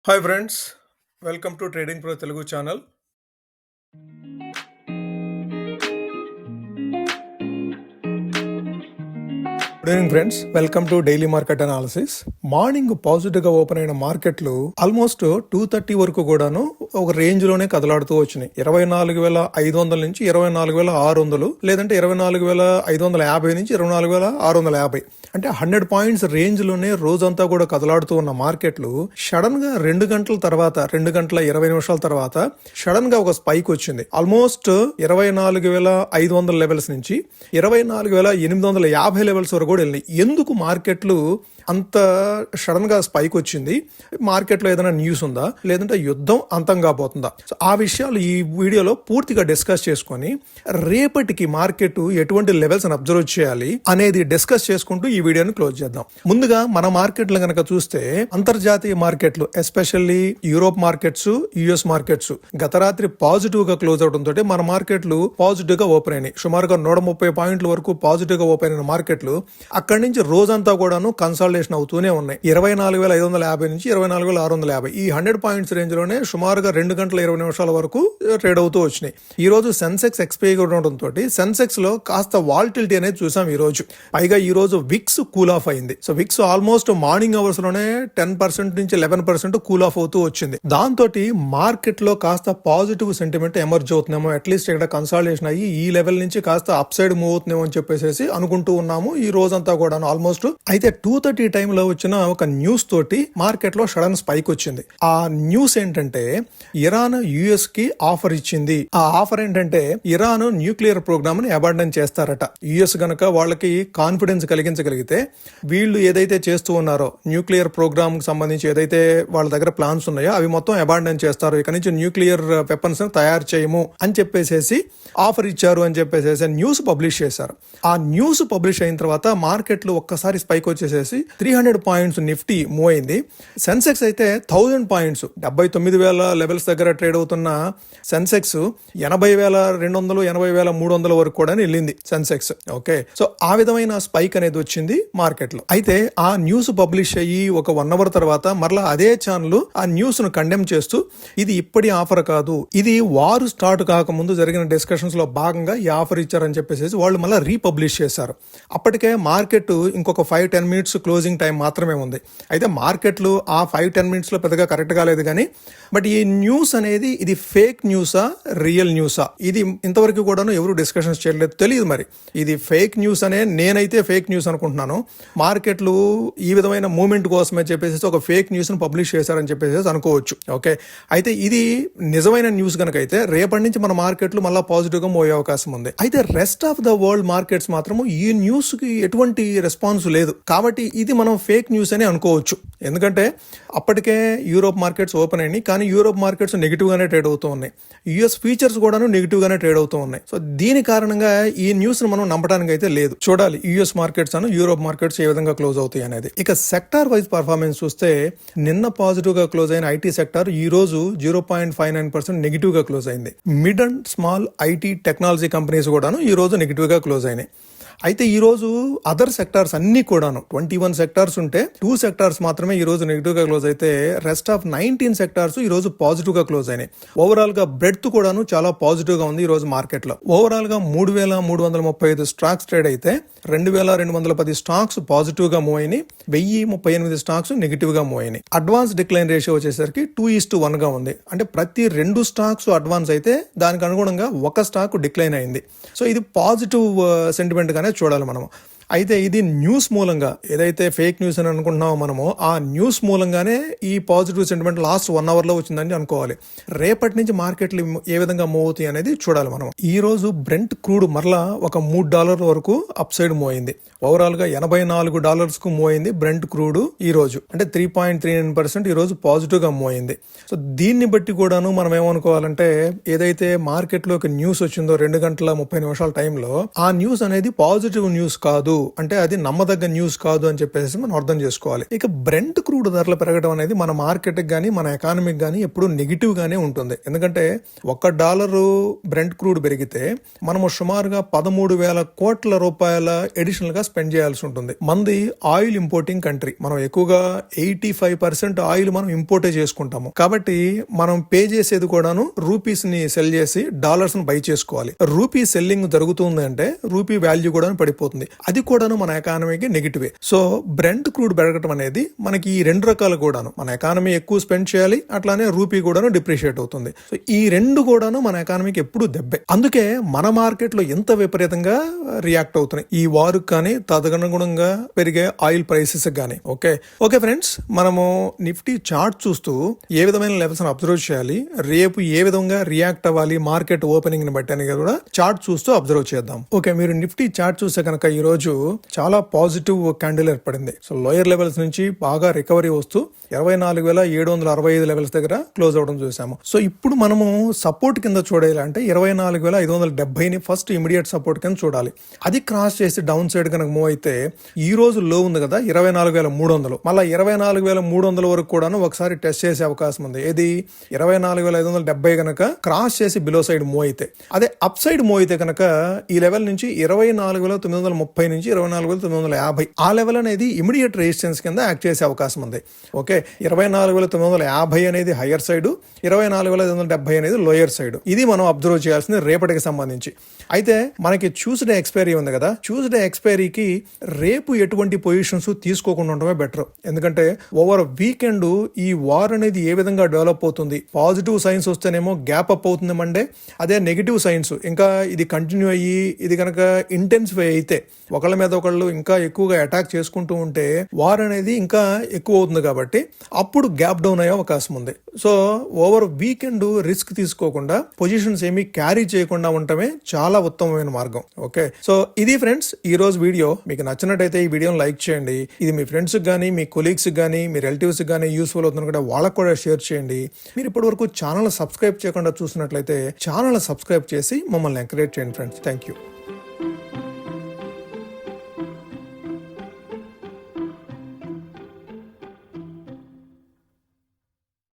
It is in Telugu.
Hi friends, welcome to trading pro Telugu channel. Good evening friends, welcome to daily market analysis. Morning positive గా ఓపెన్ అయిన మార్కెట్లు ఆల్మోస్ట్ 2:30 వరకు కూడాను ఒక రేంజ్ లోనే కదలాడుతూ వచ్చినాయి. 24,500 నుంచి 24,600, లేదంటే 24,550 నుంచి 24,650, అంటే 100 పాయింట్స్ రేంజ్ లోనే రోజంతా కూడా కదలాడుతూ ఉన్న మార్కెట్లు సడన్ గా 2 గంటల తర్వాత, 2 గంటల 20 నిమిషాల తర్వాత సడన్ గా ఒక స్పైక్ వచ్చింది. ఆల్మోస్ట్ 24,500 లెవెల్స్ నుంచి 24,850 లెవెల్స్ వరకు కూడా వెళ్ళినాయి. ఎందుకు మార్కెట్లు అంత సడన్ గా స్పైక్ వచ్చింది? మార్కెట్లో ఏదైనా న్యూస్ ఉందా, లేదంటే యుద్ధం అంతం కాబోతుందా? సో ఆ విషయాలు ఈ వీడియోలో పూర్తిగా డిస్కస్ చేసుకొని రేపటికి మార్కెట్ ఎటువంటి లెవెల్స్ అబ్జర్వ్ చేయాలి అనేది డిస్కస్ చేసుకుంటూ ఈ వీడియోని క్లోజ్ చేద్దాం. ముందుగా మన మార్కెట్లు కనుక చూస్తే, అంతర్జాతీయ మార్కెట్లు especially Europe markets, US markets గత రాత్రి పాజిటివ్ గా క్లోజ్ అవడంతో మన మార్కెట్లు పాజిటివ్ గా ఓపెన్ అయినాయి. సుమారుగా 130 పాయింట్ల వరకు పాజిటివ్ గా ఓపెన్ అయిన మార్కెట్లు అక్కడి నుంచి రోజంతా కూడాను కన్సాలిడేషన్ అవుతూనే ఉన్నాయి. 24,550 నుంచి 24,650 ఈ 100 పాయింట్స్ రేంజ్ లోనే సుమారుగా 2 గంటల 20 నిమిషాల వరకు ట్రేడ్ అవుతూ వచ్చినాయి. ఈ రోజు సెన్సెక్స్ ఎక్స్పైర్ ఉండడంతో సెన్సెక్స్ లో కాస్త వాల్టిలిటీ అనేది చూసాం ఈ రోజు. పైగా ఈ రోజు విక్స్ కూల్ ఆఫ్ అయింది. So VIX almost morning hours లోనే 10% నుంచి 11% కూల్ ఆఫ్ అవుతూ వచ్చింది. దాంతో మార్కెట్ లో కాస్త పాజిటివ్ సెంటిమెంట్ ఎమర్జ్ అవుతుందేమో, అట్లీస్ట్ ఇక్కడ కన్సాలిడేషన్ అయ్యి ఈ లెవెల్ నుంచి కాస్త అప్ సైడ్ మూవ్ అవుతుందేమో అని చెప్పేసి అనుకుంటూ ఉన్నాము ఈ రోజంతా కూడా ఆల్మోస్ట్. అయితే 2:30 టైంలో వచ్చిన ఒక న్యూస్ తోటి మార్కెట్ లో సడన్ స్పైక్ వచ్చింది. ఆ న్యూస్ ఏంటంటే, ఇరాన్ యుఎస్ కి ఆఫర్ ఇచ్చింది. ఆ ఆఫర్ ఏంటంటే, ఇరాన్ న్యూక్లియర్ ప్రోగ్రామ్ ని అబాండన్ చేస్తారట. యుఎస్ గనక వాళ్ళకి కాన్ఫిడెన్స్ కలిగించగలిగితే వీళ్ళు ఏదైతే చేస్తూ ఉన్నారో న్యూక్లియర్ ప్రోగ్రామ్ కి సంబంధించి ఏదైతే వాళ్ళ దగ్గర ప్లాన్స్ ఉన్నాయో అవి మొత్తం అబాండన్ చేస్తారు. ఇక నుంచి న్యూక్లియర్ వెపన్స్ తయారు చేయము అని చెప్పేసి ఆఫర్ ఇచ్చారు అని చెప్పేసి న్యూస్ పబ్లిష్ చేశారు. ఆ న్యూస్ పబ్లిష్ అయిన తర్వాత మార్కెట్ లో ఒక్కసారి స్పైక్ వచ్చేసేసి 300 పాయింట్స్ నిఫ్టీ మూవ్ అయింది. సెన్సెక్స్ అయితే 1000 పాయింట్స్ 79,000 లెవెల్స్ దగ్గర ట్రేడ్ అవుతున్న సెన్సెక్స్ 80,200, 80,300 వరకు కూడా వెళ్ళింది సెన్సెక్స్. ఓకే, సో ఆ విధమైన స్పైక్ అనేది వచ్చింది మార్కెట్ లో. అయితే ఆ న్యూస్ పబ్లిష్ అయ్యి ఒక 1 అవర్ తర్వాత మరలా అదే ఛానల్ ఆ న్యూస్ ను కండెమ్ చేస్తూ ఇది ఇప్పటి ఆఫర్ కాదు, ఇది వారు స్టార్ట్ కాకముందు జరిగిన డిస్కషన్స్ లో భాగంగా ఈ ఆఫర్ ఇచ్చారని చెప్పేసి వాళ్ళు మళ్ళీ రీపబ్లిష్ చేశారు. అప్పటికే మార్కెట్ ఇంకొక 5-10 మినిట్స్ క్లోజింగ్ టైం మాత్రమే ఉంది. అయితే మార్కెట్లు ఆ 5-10 మినిట్స్ లో పెద్దగా కరెక్ట్ కాలేదు కానీ, బట్ ఈ న్యూస్ అనేది ఇది ఫేక్ న్యూసా, రియల్ న్యూసా, ఇది ఇంతవరకు కూడాను ఎవరు డిస్కషన్స్ చేయలేదు. తెలియదు మరి ఇది ఫేక్ న్యూస్ అనే, నేనైతే ఫేక్ న్యూస్ అనుకుంటున్నాను. మార్కెట్లు ఈ విధమైన మూమెంట్ కోసమే చెప్పేసి ఒక ఫేక్ న్యూస్ ను పబ్లిష్ చేశారని చెప్పేసి అనుకోవచ్చు. ఓకే, అయితే ఇది నిజమైన న్యూస్ కనుక అయితే రేపటి నుంచి మన మార్కెట్లు మళ్ళీ పాజిటివ్ గా మోయే అవకాశం ఉంది. అయితే rest of the world markets మాత్రము ఈ న్యూస్ కి ఎటువంటి రెస్పాన్స్ లేదు. కాబట్టి ఇది మనం ఫేక్ న్యూస్ అని అనుకోవచ్చు. ఎందుకంటే అప్పటికే యూరోప్ మార్కెట్స్ ఓపెన్ అయినాయి, కానీ యూరోప్ మార్కెట్స్ నెగిటివ్ గానే ట్రేడ్ అవుతూ ఉన్నాయి. యుఎస్ ఫీచర్స్ కూడాను నెగిటివ్ గానే ట్రేడ్ అవుతూ ఉన్నాయి. సో దీని కారణంగా ఈ న్యూస్ ను మనం నమ్మడానికి అయితే లేదు. చూడాలి యుఎస్ మార్కెట్స్ అను యూరోప్ మార్కెట్స్ ఏ విధంగా క్లోజ్ అవుతాయి అనేది. ఇక సెక్టార్ వైజ్ పర్ఫార్మెన్స్ చూస్తే, నిన్న పాజిటివ్ గా క్లోజ్ అయిన ఐటీ సెక్టార్ ఈ రోజు 0.59% నెగిటివ్ గా క్లోజ్ అయింది. Mid and small IT technology companies కూడాను ఈ రోజు నెగిటివ్ గా క్లోజ్ అయినాయి. అయితే ఈ రోజు అదర్ సెక్టార్స్ అన్ని కూడాను 21 సెక్టార్స్ ఉంటే 2 సెక్టార్స్ మాత్రమే ఈ రోజు నెగిటివ్ గా క్లోజ్ అయితే, రెస్ట్ ఆఫ్ 19 సెక్టార్స్ ఈ రోజు పాజిటివ్ గా క్లోజ్ అయినాయి. ఓవరాల్ గా బ్రెడ్త్ కూడాను చాలా పాజిటివ్ గా ఉంది ఈ రోజు మార్కెట్ లో. ఓవరాల్ గా 3,335 స్టాక్స్ ట్రేడ్ అయితే 2,210 స్టాక్స్ పాజిటివ్ గా మూవ్ అయినాయి. 1,038 స్టాక్స్ నెగిటివ్ గా మూవ్ అయినాయి. అడ్వాన్స్ డిక్లైన్ రేషియో వచ్చేసరికి 2:1 గా ఉంది. అంటే ప్రతి 2 స్టాక్స్ అడ్వాన్స్ అయితే దానికి అనుగుణంగా ఒక స్టాక్ డిక్లైన్ అయింది. సో ఇది పాజిటివ్ సెంటిమెంట్ గానే చూడాలి మనము. అయితే ఇది న్యూస్ మూలంగా, ఏదైతే ఫేక్ న్యూస్ అని అనుకుంటున్నామో మనము, ఆ న్యూస్ మూలంగానే ఈ పాజిటివ్ సెంటిమెంట్ లాస్ట్ 1 అవర్ లో వచ్చిందని అనుకోవాలి. రేపటి నుంచి మార్కెట్లు ఏ విధంగా మూవ్ అవుతాయి అనేది చూడాలి మనం. ఈ రోజు బ్రెంట్ క్రూడ్ మరలా ఒక $3 వరకు అప్ సైడ్ మూవ్ అయింది. ఓవరాల్ గా $84 కు మూవ్ అయింది బ్రెంట్ క్రూడ్ ఈ రోజు. అంటే 3.39% ఈ రోజు పాజిటివ్ గా మూవ్ అయింది. సో దీన్ని బట్టి కూడాను మనం ఏమనుకోవాలంటే, ఏదైతే మార్కెట్ లో ఒక న్యూస్ వచ్చిందో 2 గంటల 30 నిమిషాల టైంలో, ఆ న్యూస్ అనేది పాజిటివ్ న్యూస్ కాదు. అంటే అది నమ్మదగ్గ న్యూస్ కాదు అని చెప్పేసి మనం అర్థం చేసుకోవాలి. ఇక బ్రెంట్ క్రూడ్ ధరలు పెరగడం అనేది మన మార్కెట్ గానీ మన ఎకానమీకి గానీ ఎప్పుడు నెగిటివ్ గానే ఉంటుంది. ఎందుకంటే $1 బ్రెంట్ క్రూడ్ పెరిగితే మనము సుమారుగా 13,000 కోట్ల రూపాయల అడిషనల్ గా స్పెండ్ చేయాల్సి ఉంటుంది. మంది ఆయిల్ ఇంపోర్టింగ్ కంట్రీ, మనం ఎక్కువగా 85% ఆయిల్ మనం ఇంపోర్టే చేసుకుంటాము. కాబట్టి మనం పే చేసేది కూడాను రూపీస్ ని సెల్ చేసి డాలర్స్ ని బై చేసుకోవాలి. రూపీ సెల్లింగ్ జరుగుతుంది అంటే రూపీ వాల్యూ కూడా పడిపోతుంది. అది కూడాను మన ఎకానమీకి నెగిటివే. సో బ్రెంట్ క్రూడ్ పెరగటం అనేది మనకి ఈ రెండు రకాలు కూడాను, మన ఎకానమీ ఎక్కువ స్పెండ్ చేయాలి, అట్లానే రూపీ కూడాను డిప్రిషియేట్ అవుతుంది. సో ఈ రెండు కూడాను మన ఎకానమీకి ఎప్పుడు దెబ్బే. అందుకే మన మార్కెట్ లో ఎంత విపరీతంగా రియాక్ట్ అవుతున్నాయి ఈ వారు కానీ తదనుగుణంగా పెరిగే ఆయిల్ ప్రైసెస్ గానీ. ఓకే ఫ్రెండ్స్, మనము నిఫ్టీ చార్ట్ చూస్తూ ఏ విధమైన లెవెల్స్ అబ్జర్వ్ చేయాలి, రేపు ఏ విధంగా రియాక్ట్ అవ్వాలి మార్కెట్ ఓపెనింగ్ ని బట్టి అనేది కూడా చార్ట్ చూస్తూ అబ్జర్వ్ చేద్దాం. ఓకే, మీరు నిఫ్టీ చార్ట్ చూస్తే కనుక ఈ రోజు చాలా పాజిటివ్ క్యాండిల్ ఏర్పడింది. సో లోయర్ లెవెల్స్ నుంచి బాగా రికవరీ వస్తూ 24,765 లెవెల్స్ దగ్గర క్లోజ్ అవడం చూసాము. సో ఇప్పుడు మనము సపోర్ట్ కింద చూడాలి అంటే 24,570ని ఫస్ట్ ఇమీడియట్ సపోర్ట్ కింద చూడాలి. అది క్రాస్ చేసి డౌన్ సైడ్ కనుక మూవ్ అయితే ఈ రోజు లో ఉంది కదా 24,300, మళ్ళీ 24,300 వరకు కూడా ఒకసారి టెస్ట్ చేసే అవకాశం ఉంది. ఇది 24,570 కనుక క్రాస్ చేసి బిలో సైడ్ మూవ్ అయితే, అదే అప్ సైడ్ మూవ్ అయితే కనుక ఈ లెవెల్ నుంచి 24,930 నుంచి 24,950 ఆ లెవెల్ అనేది ఇమీడియట్ రెసిస్టెన్స్ కింద యాక్ట్ చేసే అవకాశం ఉంది. ఓకే, 24,950 అనేది హయ్యర్ సైడ్, 24,570 అనేది లోయర్ సైడ్. ఇది మనం అబ్జర్వ్ చేయాల్సింది రేపటికి సంబంధించి. అయితే మనకి ట్యూస్డే ఎక్స్పైరీ ఉంది కదా, ట్యూస్డే ఎక్స్పైరీకి రేపు ఎటువంటి పొజిషన్స్ తీసుకోకుండా ఉండడమే బెటర్. ఎందుకంటే ఓవర్ వీకెండ్ ఈ వార్ అనేది ఏ విధంగా డెవలప్ అవుతుంది, పాజిటివ్ సైన్స్ వస్తేనేమో గ్యాప్ అప్ అవుతుంది మండే, అదే నెగిటివ్ సైన్స్ ఇంకా ఇది కంటిన్యూ అయ్యి ఇది కనుక ఇంటెన్సిఫై అయితే ఒకళ్ళ మీద ఒకళ్ళు ఇంకా ఎక్కువగా అటాక్ చేసుకుంటూ ఉంటే వార్ అనేది ఇంకా ఎక్కువ అవుతుంది. కాబట్టి అప్పుడు గ్యాప్ డౌన్ అయ్యే అవకాశం ఉంది. సో ఓవర్ వీకెండ్ రిస్క్ తీసుకోకుండా పొజిషన్స్ ఏమీ క్యారీ చేయకుండా ఉండటమే చాలా ఉత్తమమైన మార్గం. ఓకే, సో ఇది ఫ్రెండ్స్ ఈ రోజు వీడియో. మీకు నచ్చినట్టయితే ఈ వీడియోని లైక్ చేయండి. ఇది మీ ఫ్రెండ్స్ కానీ మీ కొలీగ్స్ కానీ మీ రిలేటివ్స్ కానీ యూస్ఫుల్ అవుతుంది కూడా వాళ్ళకు కూడా షేర్ చేయండి. మీరు ఇప్పటి వరకు ఛానల్ సబ్స్క్రైబ్ చేయకుండా చూసినట్లయితే ఛానల్ సబ్స్క్రైబ్ చేసి మమ్మల్ని ఎంకరేజ్ చేయండి ఫ్రెండ్స్. Thank you.